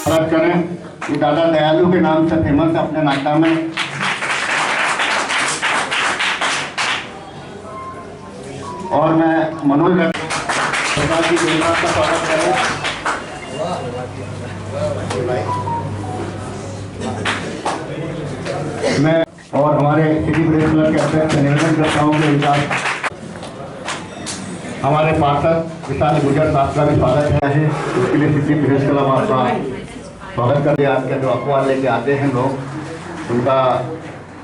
स्वागत करें। ये दादा दयालु के नाम से फेमस है अपने नाटा में। और मैं मनोज की का स्वागत करें। मैं और हमारे सिटी प्रेस क्लब के अध्यक्ष निवेदन करता हूँ कि विकास हमारे पार्षद विशाल गुजर साहब का भी स्वागत है। उसके लिए सिटी प्रेस क्लब आपका स्वागत करते हैं। आज के जो अखबार लेके आते हैं लोग, उनका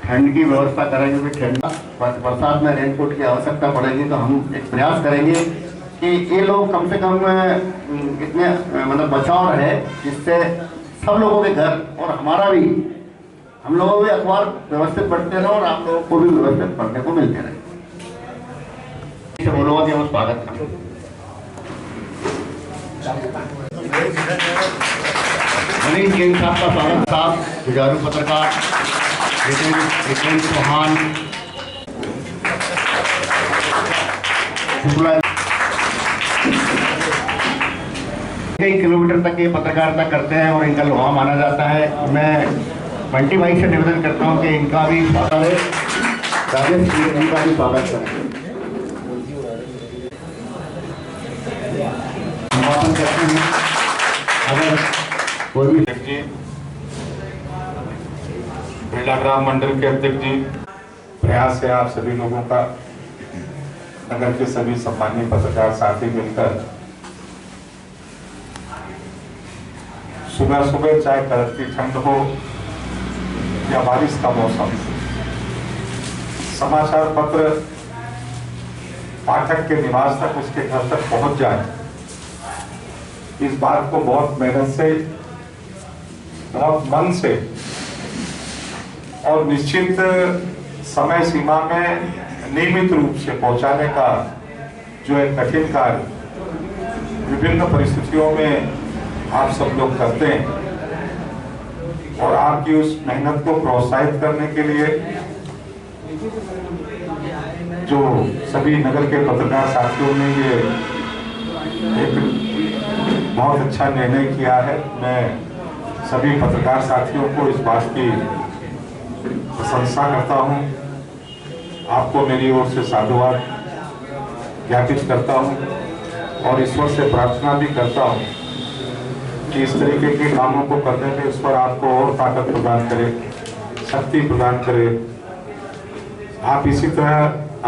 ठंड की व्यवस्था करेंगे, क्योंकि ठंड बरसात में रेनकोट की आवश्यकता पड़ेगी। तो हम एक प्रयास करेंगे कि ये लोग कम से कम इतने मतलब बचाव रहे, जिससे सब लोगों के घर और हमारा भी, हम लोगों को भी अखबार व्यवस्थित पढ़ते रहे और आप लोगों को भी व्यवस्थित पढ़ने को मिलते रहे। वो लोगों के हम स्वागत करें। मनीष जैन साहब का स्वागत। साहब जुझारू पत्रकार जितेंद्र चौहान, कई किलोमीटर तक ये पत्रकारिता करते हैं और इनका लोहा माना जाता है। मैं बंटी भाई से निवेदन करता हूं कि इनका भी स्वागत है। राजेश जी का भी स्वागत करें। अगर कोई भी जी, बिरलाग्राम मंडल के अध्यक्ष जी, प्रयास है आप सभी लोगों का, नगर के सभी सम्मानीय पत्रकार साथी मिलकर सुबह सुबह चाहे कड़कती ठंड हो या बारिश का मौसम, समाचार पत्र पाठक के निवास तक, उसके घर तक पहुंच जाए, इस बात को बहुत मेहनत से, बहुत मन से और निश्चित समय सीमा में नियमित रूप से पहुंचाने का जो एक कठिन कार्य विभिन्न परिस्थितियों में आप सब लोग करते हैं, और आपकी उस मेहनत को प्रोत्साहित करने के लिए जो सभी नगर के पत्रकार साथियों ने ये एक बहुत अच्छा निर्णय किया है। मैं सभी पत्रकार साथियों को इस बात की प्रशंसा करता हूं। आपको मेरी ओर से साधुवाद ज्ञापित करता हूं और ईश्वर से प्रार्थना भी करता हूं कि इस तरीके के कामों को करने में ईश्वर आपको और ताकत प्रदान करे, शक्ति प्रदान करे। आप इसी तरह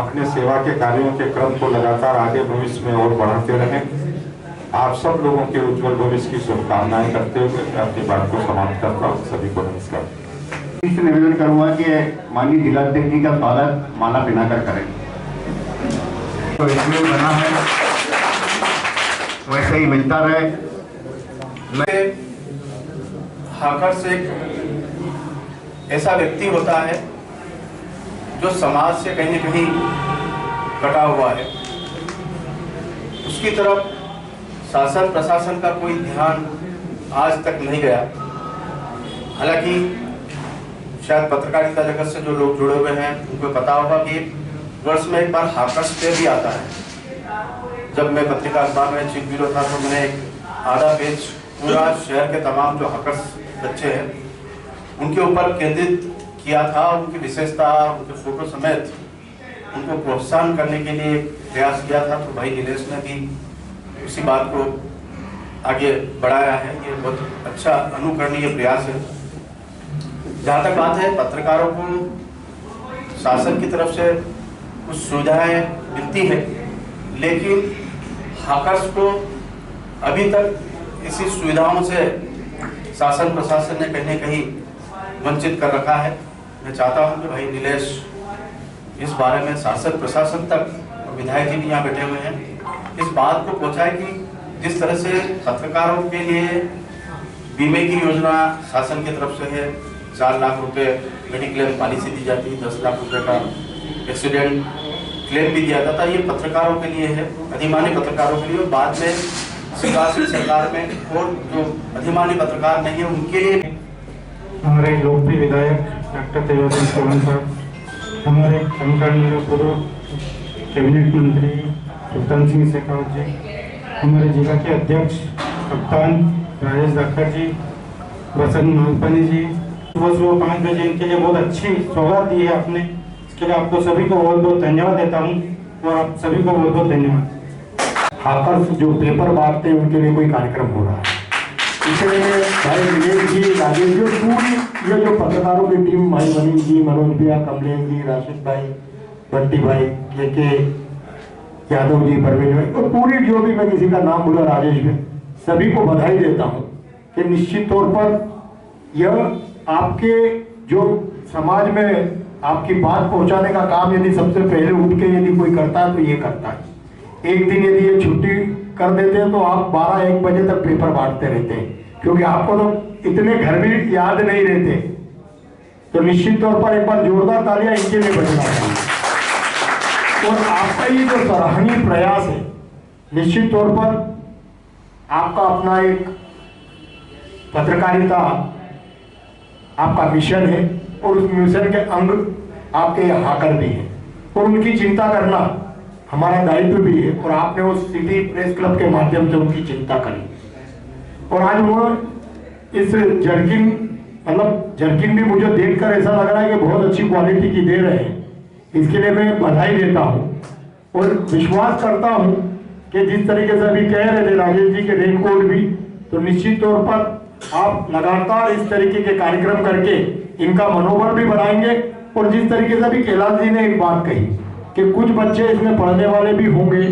अपने सेवा के कार्यों के क्रम को लगातार आगे भविष्य में और बढ़ाते रहें। आप सब लोगों के उज्जवल भविष्य की शुभकामनाएं करते हुए मैं अपनी बात को समाप्त करता हूँ। सभी को नमस्कार। निवेदन करूंगा कि माननीय जिलाध्यक्ष जी का स्वागत माला पहनाकर करें। तो इसमें बना है वैसे ही मिलता रहे। मैं हाकर्स एक ऐसा व्यक्ति होता है जो समाज से कहीं न कहीं कटा हुआ है, उसकी तरफ शासन प्रशासन का कोई ध्यान आज तक नहीं गया। हालांकि शायद पत्रकारिता जगत से जो लोग जुड़े हुए हैं उनको पता होगा कि वर्ष में एक बार हाकर्स डे भी आता है। जब मैं पत्रिका अखबार में चीफ ब्यूरो था तो मैंने एक आधा पेज पूरा शहर के तमाम जो हाकर्स बच्चे हैं उनके ऊपर केंद्रित किया था। उनकी विशेषता, उनके फोटो समेत उनको प्रोत्साहन करने के लिए प्रयास किया था। तो भाई नीलेश ने भी उसी बात को आगे बढ़ाया है। ये बहुत अच्छा अनुकरणीय प्रयास है। जहाँ तक बात है पत्रकारों को शासन की तरफ से कुछ सुविधाएं मिलती है, लेकिन हाकर्स को अभी तक इसी सुविधाओं से शासन प्रशासन ने कहीं न कहीं वंचित कर रखा है। मैं चाहता हूं कि भाई नीलेश इस बारे में शासन प्रशासन तक, विधायक जी भी यहाँ बैठे हुए हैं, इस बात को पहुंचाए कि जिस तरह से पत्रकारों के लिए बीमे की योजना शासन की तरफ से है, 4 लाख रुपए मेडिक्लेम पॉलिसी दी जाती है, 10 लाख रुपए का एक्सीडेंट क्लेम भी दिया जाता है। ये पत्रकारों के लिए है, अधिमानी पत्रकारों के लिए, और बाद में सरकार में और जो अधिमानी पत्रकार नहीं है उनके लिए। हमारे लोकप्रिय विधायक डॉक्टर तेजस्वी चौहान साहब, हमारे समकालीन पूर्व कैबिनेट मंत्री सुल्तान सिंह शेखावत जी, हमारे जिला के अध्यक्ष कप्तान राजेश धाकर जी, वसंत मालपानी जी, सुबह सुबह 5 बजे इनके लिए बहुत अच्छी सौगात दी है आपने, इसके लिए आपको सभी को बहुत बहुत धन्यवाद देता हूँ और आप सभी को बहुत बहुत धन्यवाद। हाकर्स जो पेपर बांटते हैं उनके लिए कोई कार्यक्रम हो रहा है, इसलिए भाई विवेक जी, राजेश जी, पूरी ये जो पत्रकारों की टीम, भाई मनीष जी, मनोज भैया, कमलेश जी, राशिद भाई, बंटी भाई, के यादव जी, परवेज भाई, और पूरी जो भी, मैं किसी का नाम बोला, राजेश भाई, सभी को बधाई देता हूँ कि निश्चित तौर पर यह आपके जो समाज में आपकी बात पहुंचाने का काम यदि सबसे पहले उठ के यदि कोई करता है तो ये करता है। एक दिन यदि ये छुट्टी कर देते हैं तो आप 12-1 बजे तक पेपर बांटते रहते हैं, क्योंकि आपको तो इतने घर भी याद नहीं रहते। तो निश्चित तौर पर एक बार जोरदार तालियां इनके लिए बजना चाहिए। और आपका ये जो सराहनीय प्रयास है, निश्चित तौर पर आपका अपना एक पत्रकारिता आपका मिशन है और उस मिशन के अंग आपके हाकर भी हैं और उनकी चिंता करना हमारा दायित्व भी है। और आपने उस सिटी प्रेस क्लब के माध्यम से उनकी चिंता करी और आज वो इस जर्किन, मतलब जर्किन भी मुझे देखकर ऐसा लग रहा है कि बहुत अच्छी क्वालिटी की दे रहे हैं। इसके लिए मैं बधाई देता हूँ और विश्वास करता हूँ कि जिस तरीके से अभी कह रहे थे राजेश जी के रेनकोट भी, तो निश्चित तौर पर आप लगातार इस तरीके के कार्यक्रम करके इनका मनोबल भी बढ़ाएंगे। और जिस तरीके से अभी कैलाश जी ने एक बात कही कि कुछ बच्चे इसमें पढ़ने वाले भी होंगे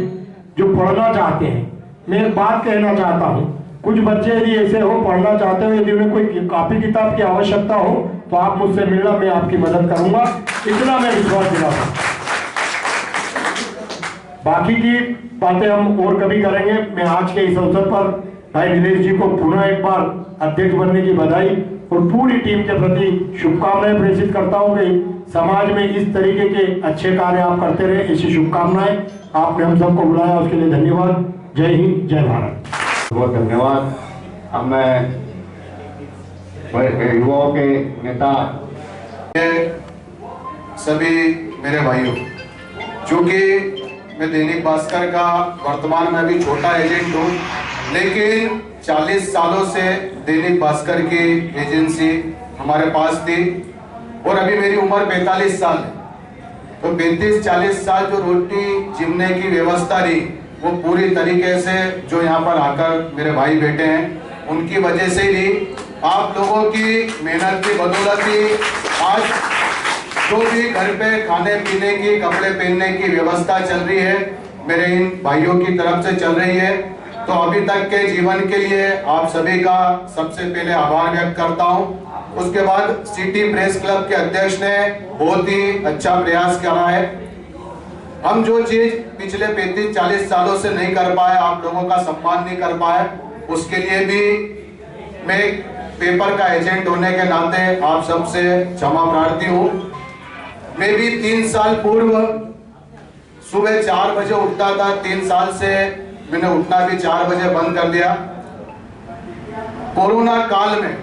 जो पढ़ना चाहते हैं, मैं एक बात कहना चाहता हूँ, कुछ बच्चे यदि ऐसे हो पढ़ना चाहते हो, यदि उन्हें कोई कॉपी किताब की आवश्यकता हो तो आप मुझसे मिलना, मैं आपकी मदद करूंगा, इतना मैं विश्वास दिलाता हूं। बाकी की बातें हम और कभी करेंगे। मैं आज के इस अवसर पर भाई नीलेश जी को पुनः एक बार अध्यक्ष बनने की बधाई और पूरी टीम के प्रति शुभकामनाएं प्रेषित करता हूं कि समाज में इस तरीके के अच्छे कार्य आप करते रहे, ऐसी शुभकामनाएं। आपने हम सबको बुलाया उसके लिए धन्यवाद। जय हिंद, जय भारत। बहुत धन्यवाद। अब मैं युवाओं के नेता सभी मेरे भाइयों, चूंकि मैं दैनिक भास्कर का वर्तमान में भी छोटा एजेंट हूँ, लेकिन 40 सालों से दैनिक भास्कर की एजेंसी हमारे पास थी और अभी मेरी उम्र 45 साल है। तो 35-40 साल जो रोटी जिमने की व्यवस्था रही वो पूरी तरीके से जो यहाँ पर आकर मेरे भाई बैठे हैं उनकी वजह से ही आप लोगों की मेहनत की बदौलत ही आज जो भी घर पे खाने पीने की, कपड़े पहनने की व्यवस्था चल रही है मेरे इन भाइयों की तरफ से चल रही है। तो अभी तक के जीवन के लिए आप सभी का सबसे पहले आभार व्यक्त करता हूं। उसके बाद सिटी प्रेस क्लब के अध्यक्ष ने बहुत ही अच्छा प्रयास करा है। हम जो चीज पिछले 35-40 सालों से नहीं कर पाए, आप लोगों का सम्मान नहीं कर पाए, उसके लिए भी मैं पेपर का एजेंट होने के नाते आप सबसे क्षमा प्रार्थी हूँ। मैं भी 3 साल पूर्व सुबह 4 बजे उठता था। 3 साल से मैंने उठना भी 4 बजे बंद कर दिया। कोरोना काल में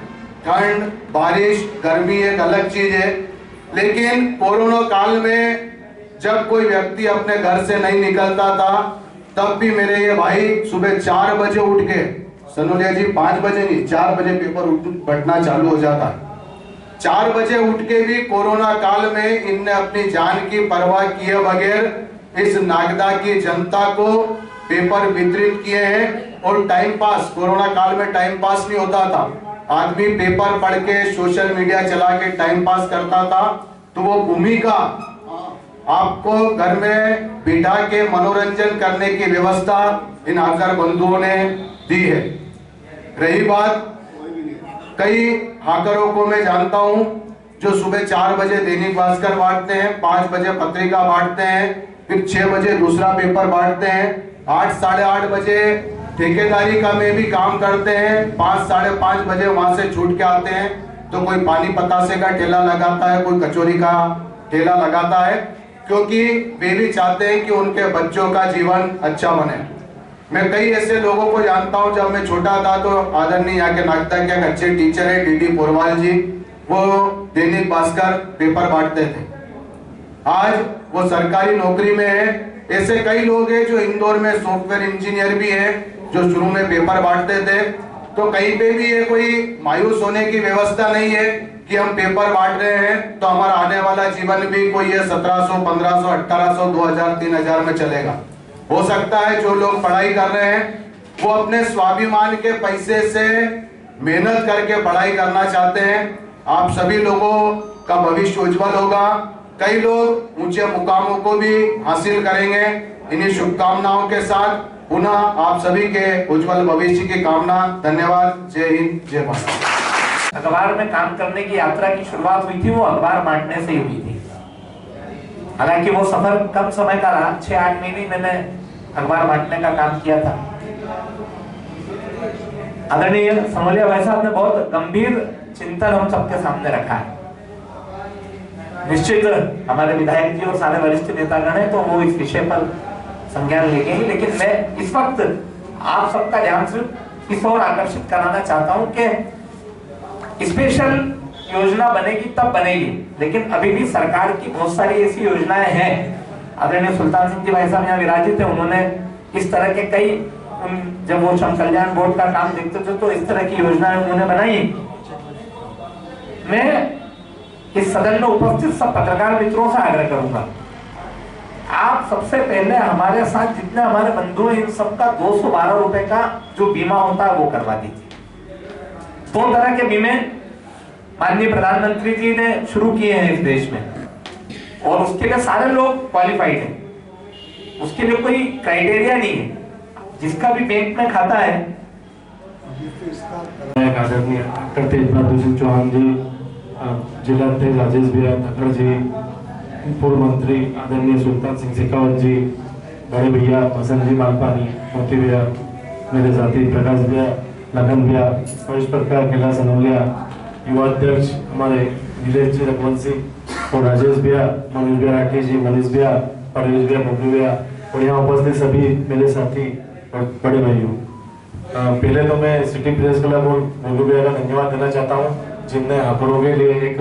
ठंड, बारिश, गर्मी एक अलग चीज है, लेकिन कोरोना काल में जब कोई व्यक्ति अपने घर से नहीं निकलता था तब भी मेरे ये भाई सुबह 4 बजे उठ के, सनुलिया जी 5 बजे नहीं 4 बजे पेपर बंटना चालू हो जाता। 4 बजे उठ के भी कोरोना काल में इनने अपनी जान की परवाह किए बगैर इस नागदा की जनता को पेपर वितरित किए हैं। और टाइम पास, कोरोना काल में टाइम पास नहीं होता था, आदमी पेपर पढ़ के सोशल मीडिया चला के टाइम पास करता था। तो वो भूमिका आपको घर में बिठा के मनोरंजन करने की व्यवस्था इन हाकर बंधुओं ने दी है। रही बात, कई हाकरों को मैं जानता हूं जो सुबह 4 बजे दैनिक भास्कर बांटते हैं, 5 बजे पत्रिका बांटते हैं, फिर 6 बजे दूसरा पेपर बांटते हैं, 8 साढ़े 8 बजे ठेकेदारी का में भी काम करते हैं, 5 साढ़े 5 बजे वहां से छूट के आते हैं। तो कोई पानी पतासे का ठेला लगाता है, कोई कचौरी का ठेला लगाता है, क्योंकि वे भी चाहते हैं कि उनके बच्चों का जीवन अच्छा बने। मैं कई ऐसे लोगों को जानता हूं, जब मैं छोटा था तो आदरणीय यहाँ के नागदा के एक अच्छे टीचर है डीडी पोरवाल जी, वो दैनिक भास्कर पेपर बांटते थे, आज वो सरकारी नौकरी में है। ऐसे कई लोग हैं जो इंदौर में सॉफ्टवेयर इंजीनियर भी हैं जो शुरू में पेपर बांटते थे, तो कहीं पे भी ये कोई मायूस होने की व्यवस्था नहीं है कि हम पेपर बांट रहे हैं तो हमारा आने वाला जीवन भी कोई ये 1700, 1500, 1800, 2000, 3000 में चलेगा। हो सकता है जो लोग पढ़ाई कर रहे हैं वो अपने स्वाभिमान के पैसे से मेहनत करके पढ़ाई करना चाहते हैं। आप सभी लोगों का भविष्य उज्जवल होगा, कई लोग ऊंचे मुकामों को भी हासिल करेंगे। इन्हीं शुभकामनाओं के साथ पुनः आप सभी के उज्जवल भविष्य की कामना। धन्यवाद। जय हिंद, जय भारत। अखबार में काम करने की यात्रा की शुरुआत हुई थी वो अखबार बांटने से ही हुई थी। हालांकि वो सफर कम समय का रहा, 6-8 महीने मैंने अखबार बांटने का काम किया था। आदरणीय समोलिया भाई साहब ने बहुत गंभीर चिंतन हम सबके सामने रखा है। निश्चित हमारे विधायक जी और सारे वरिष्ठ नेतागण हैं तो वो इस विषय पर संज्ञान लेंगे ही, लेकिन मैं इस वक्त आप सबका ध्यान सिर्फ इस ओर आकर्षित कराना चाहता हूं कि स्पेशल योजना बनेगी तब बनेगी, लेकिन अभी भी सरकार की बहुत सारी ऐसी योजनाएं हैं। आदरणीय सुल्तान सिंह जी भाई साहब यहाँ विराजित है, उन्होंने इस तरह के कई जब वो श्रम कल्याण बोर्ड का काम देखते थे तो इस तरह की योजनाएं उन्होंने बनाई। मैं इस सदन में उपस्थित सब पत्रकार मित्रों से आग्रह करूंगा, आप सबसे पहले हमारे साथ जितने हमारे बंधु हैं इन सबका 212 रुपए का जो बीमा होता है वो करवा दीजिए। 2 तरह के बीमे माननीय प्रधानमंत्री जी ने शुरू किए हैं इस देश में और उसके लिए सारे लोग क्वालिफाइड हैं, उसके लिए कोई क्राइटेरिया नहीं है। जिसका भी बैंक में खाता है। आदरणीय डॉक्टर तेज बहादुर सिंह चौहान जी, जिला अध्यक्ष राजेश भैया धक्कड़ जी, पूर्व मंत्री आदरणीय सुल्तान सिंह शेखावत जी, बड़े भैया बसंत जी मालपानी, मोती भैया, मेरे साथी प्रकाश भैया, लखन भैया, वरिष्ठ पत्रकार कैलाश अनोलिया, युवा अध्यक्ष हमारे नीलेश जी रघुवंशी और राजेश भैया, मनोज भैया राकेश जी, मनीष भैया, परेश भैया, बबलू भैया और यहाँ उपस्थित सभी मेरे साथी और बड़े भाइयों, पहले तो मैं सिटी प्रेस क्लब और मोलू भैया का धन्यवाद देना चाहता हूँ जिनने हकरों के लिए एक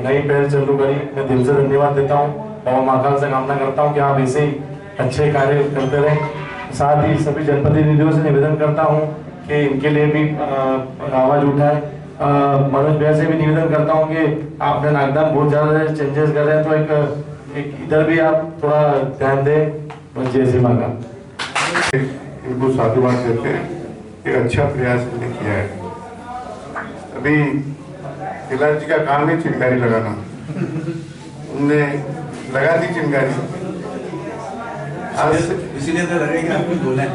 नई पहल चालू करी। मैं दिल से धन्यवाद देता हूँ। बाबा महाकाल से कामना करता हूँ कि आप ऐसे ही अच्छे कार्य करते रहें। साथ ही सभी जनप्रतिनिधियों से निवेदन करता हूँ कि इनके लिए भी आवाज उठाए। मनोज भैया से भी निवेदन करता हूँ कि आपने नागदान बहुत ज्यादा चेंजेस कर रहे हैं तो एक इधर भी आप थोड़ा ध्यान दें। जय श्री माँ का इनको साधुवाद देते हैं, एक अच्छा प्रयास इन्होंने किया है। अभी कैलाश जी का काम है चिंगारी लगाना, उनने लगा दी चिंगारी। इसीलिए तो लगेगा आप कुछ बोले।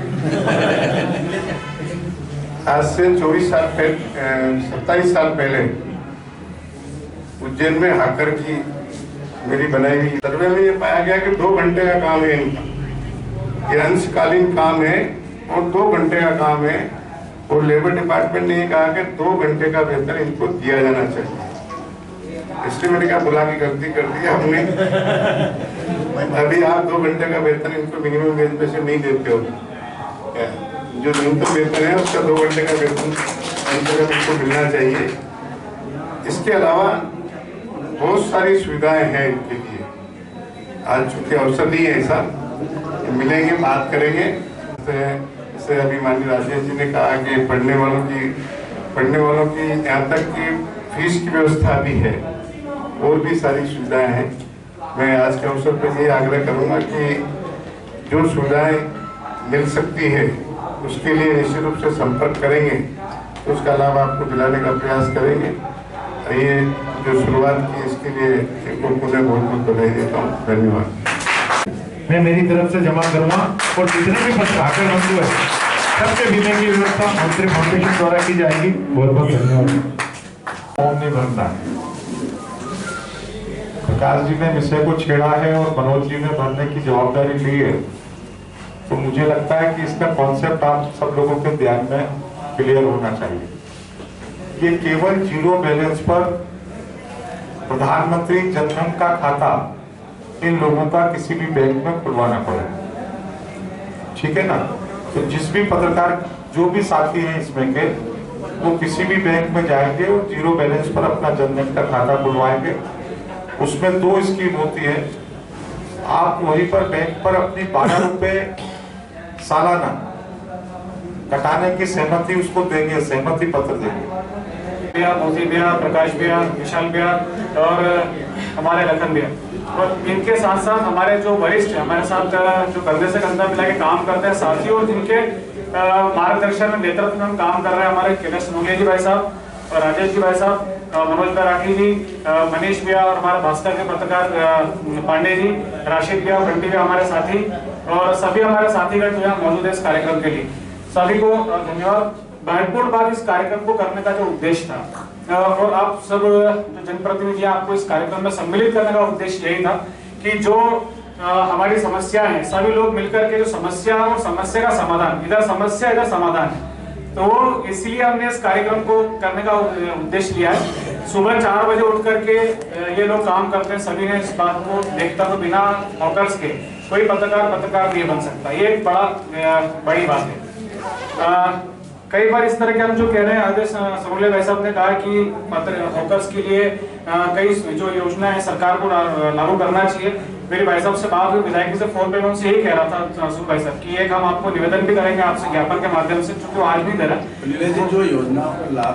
आज से 27 साल पहले उज्जैन में हाकर की मेरी बनाई हुई सर्वे में ये पाया गया कि 2 घंटे का काम है इनका, ये अंशकालीन काम है और 2 घंटे का काम है और लेबर डिपार्टमेंट ने कहा कि 2 घंटे का वेतन इनको दिया जाना चाहिए। इसलिए मैंने कहा बुला के गलती कर दी हमने। अभी आप 2 घंटे का वेतन इनको मिनिमम वेज पे से नहीं देते हो, जो न्यूनतम वेतन है उसका 2 घंटे का वेतन इनको मिलना चाहिए। इसके अलावा बहुत सारी सुविधाएं हैं इनके लिए। आज चूंकि अवसर नहीं है ऐसा, मिलेंगे बात करेंगे। जैसे अभी माननीय राजेश जी ने कहा कि पढ़ने वालों की यहाँ तक की फीस की व्यवस्था भी है, और भी सारी सुविधाएं हैं। मैं आज के अवसर पर ये आग्रह करूँगा कि जो सुविधाएं मिल सकती है उसके लिए निश्चित रूप से संपर्क करेंगे, तो उसका लाभ आपको दिलाने का प्रयास करेंगे। ये जो शुरुआत की इसके लिए इनको पुनः बहुत बहुत बधाई देता हूँ। धन्यवाद। मैं मेरी तरफ से जमा करूंगा और जितने भी हाकर बंधु है सबके बीमे की व्यवस्था मंत्री फाउंडेशन द्वारा की जाएगी। बहुत बहुत धन्यवाद। फॉर्म नहीं भरना। प्रकाश जी ने विषय को छेड़ा है और मनोज जी ने भरने की जवाबदारी ली है, तो मुझे लगता है कि इसका कॉन्सेप्ट आप सब लोगों के ध्यान में क्लियर होना चाहिए। ये केवल 0 बैलेंस पर प्रधानमंत्री जनधन का खाता इन लोगों का किसी भी बैंक में खुलवाना पड़ेगा, ठीक है ना। तो जिस भी पत्रकार जो भी साथी हैं इसमें के, वो किसी भी बैंक में जाएंगे और 0 बैलेंस पर अपना जनधन का खाता खुलवाएंगे। उसमें 2 स्कीम होती है। आप वहीं पर बैंक पर अपनी 12 रुपए सालाना कटाने की सहमति उसको देंगे, सहमति पत्र देंगे। भैया, मोदी भैया, प्रकाश भैया, विशाल भैया और हमारे लखन भैया, और इनके साथ साथ हमारे जो वरिष्ठ हैं, हमारे साथ जो कंधे से कंधा मिला के काम करते हैं साथी, और जिनके मार्गदर्शन में, नेतृत्व में हम काम कर रहे हैं, हमारे कैलाश नोलिया जी भाई साहब और राजेश जी भाई साहब, मनोज भाई राठी जी, मनीष भैया और हमारे भास्कर के पत्रकार पांडे जी, राशिद भैया, बंटी भैया हमारे साथी, और सभी हमारे साथीगण जो है मौजूद है इस कार्यक्रम के लिए, सभी को धन्यवाद। महत्वपूर्ण बात इस कार्यक्रम को करने का जो उद्देश्य था, और आप सब जो जनप्रतिनिधि आपको इस कार्यक्रम में सम्मिलित करने का उद्देश्य यही था कि जो हमारी समस्या है, सभी लोग मिलकर के जो समस्या और समस्या का समाधान, इधर समस्या इधर समाधान है, तो इसलिए हमने इस कार्यक्रम को करने का उद्देश्य लिया है। सुबह 4 बजे उठ करके ये लोग काम करते हैं, सभी ने इस बात को देखता, तो बिना हॉकर्स के कोई पत्रकार नहीं बन सकता, ये एक बड़ी बात है। कई बार इस तरह के हम जो कह रहे हैं, आदेश सरोले भाई साहब ने कहा कि हॉकर्स के लिए कई जो योजना है सरकार को लागू करना चाहिए। मेरे भाई साहब से बात हुई, विधायक से फोन पे मैं उनसे यही कह रहा था सुन भाई साहब कि एक हम आपको निवेदन भी करेंगे आपसे ज्ञापन के माध्यम से, क्योंकि आज भी दे रहा है जो योजना लाभ